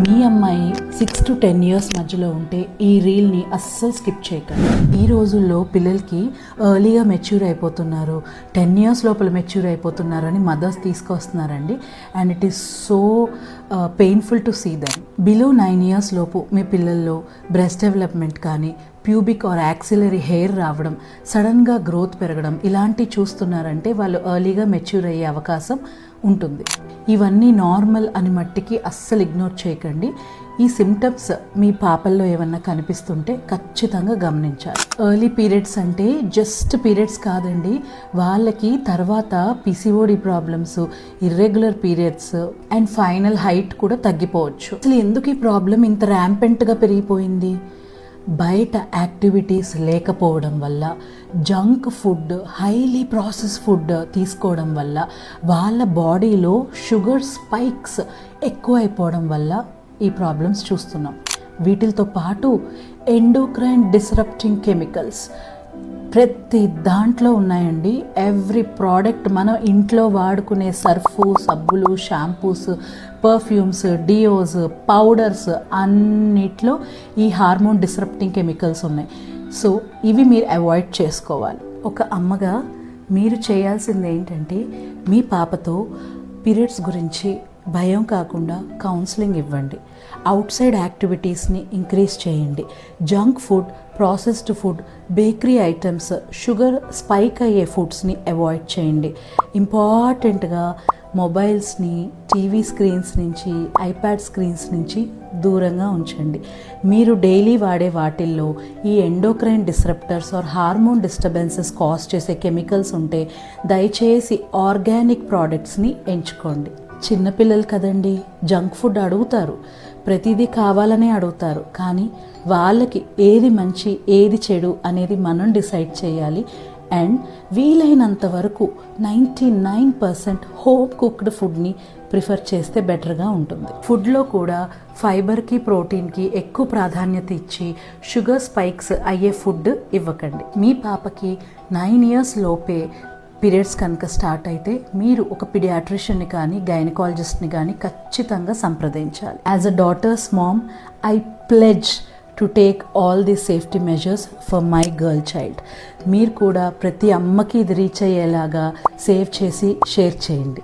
మీ అమ్మాయి 6 to 10 years మధ్యలో ఉంటే ఈ రీల్ని అస్సలు స్కిప్ చేయకండి. ఈ రోజుల్లో పిల్లలకి ఎర్లీగా మెచ్యూర్ అయిపోతున్నారు, 10 ఇయర్స్ లోపల మెచ్యూర్ అయిపోతున్నారు అని మదర్స్ తీసుకొస్తున్నారండి. And it is so painful to see them. Below 9 years లోపు మీ పిల్లల్లో బ్రెస్ట్ డెవలప్మెంట్ కానీ, ప్యూబిక్ ఆర్ యాక్సిలరీ హెయిర్ రావడం, సడన్గా గ్రోత్ పెరగడం ఇలాంటివి చూస్తున్నారంటే వాళ్ళు ఎర్లీగా మెచ్యూర్ అయ్యే అవకాశం ఉంటుంది. ఇవన్నీ నార్మల్ అని మట్టికి అస్సలు ఇగ్నోర్ చేయకండి. ఈ సిమ్టమ్స్ మీ పాపల్లో ఏమన్నా కనిపిస్తుంటే ఖచ్చితంగా గమనించాలి. ఎర్లీ పీరియడ్స్ అంటే జస్ట్ పీరియడ్స్ కాదండి, వాళ్ళకి తర్వాత PCOD problems, irregular periods and final height కూడా తగ్గిపోవచ్చు. అసలు ఎందుకు ఈ ప్రాబ్లం ఇంత ర్యాంపెంట్గా పెరిగిపోయింది? బయట యాక్టివిటీస్ లేకపోవడం వల్ల, junk food, highly process food తీసుకోవడం వల్ల, వాళ్ళ బాడీలో షుగర్ స్పైక్స్ ఎక్కువ అయిపోవడం వల్ల ఈ ప్రాబ్లమ్స్ చూస్తున్నాం. వీటితో పాటు ఎండోక్రైన్ డిస్రప్టింగ్ కెమికల్స్ ప్రతి దాంట్లో ఉన్నాయండి. ఎవ్రీ ప్రోడక్ట్ మనం ఇంట్లో వాడుకునే సర్ఫు, సబ్బులు, షాంపూస్, పర్ఫ్యూమ్స్, డియోస్, పౌడర్స్ అన్నిట్లో ఈ హార్మోన్ డిస్రప్టింగ్ కెమికల్స్ ఉన్నాయి. సో ఇవి మీరు అవాయిడ్ చేసుకోవాలి. ఒక అమ్మగా మీరు చేయాల్సింది ఏంటంటే మీ పాపతో పీరియడ్స్ గురించి భయం కాకుండా కౌన్సిలింగ్ ఇవ్వండి. అవుట్ సైడ్ యాక్టివిటీస్ని ఇంక్రీజ్ చేయండి. Junk food, processed food, bakery items, sugar spike అయ్యే ఫుడ్స్ని అవాయిడ్ చేయండి. ఇంపార్టెంట్గా మొబైల్స్ని, టీవీ స్క్రీన్స్ నుంచి, ఐప్యాడ్ స్క్రీన్స్ నుంచి దూరంగా ఉంచండి. మీరు డైలీ వాడే వాటిల్లో ఈ endocrine disruptors or hormone disturbances cause చేసే కెమికల్స్ ఉంటే దయచేసి ఆర్గానిక్ ప్రోడక్ట్స్ని ఎంచుకోండి. చిన్నపిల్లలు కదండి, జంక్ ఫుడ్ అడుగుతారు, ప్రతిదీ కావాలనే అడుగుతారు. కానీ వాళ్ళకి ఏది మంచి ఏది చెడు అనేది మనం డిసైడ్ చేయాలి. అండ్ వీలైనంత వరకు 99% హోమ్ కుక్డ్ ఫుడ్ని ప్రిఫర్ చేస్తే బెటర్గా ఉంటుంది. ఫుడ్లో కూడా ఫైబర్కి, ప్రోటీన్కి ఎక్కువ ప్రాధాన్యత ఇచ్చి షుగర్ స్పైక్స్ అయ్యే ఫుడ్ ఇవ్వకండి. మీ పాపకి 9 ఇయర్స్ లోపే పీరియడ్స్ కనుక స్టార్ట్ అయితే మీరు ఒక పిడియాట్రిషియన్ని కానీ, గైనకాలజిస్ట్ని కానీ ఖచ్చితంగా సంప్రదించాలి. As a daughter's mom, I pledge to take all the safety measures for my girl child. మీరు కూడా ప్రతి అమ్మకి ఇది రీచ్ అయ్యేలాగా సేవ్ చేసి షేర్ చేయండి.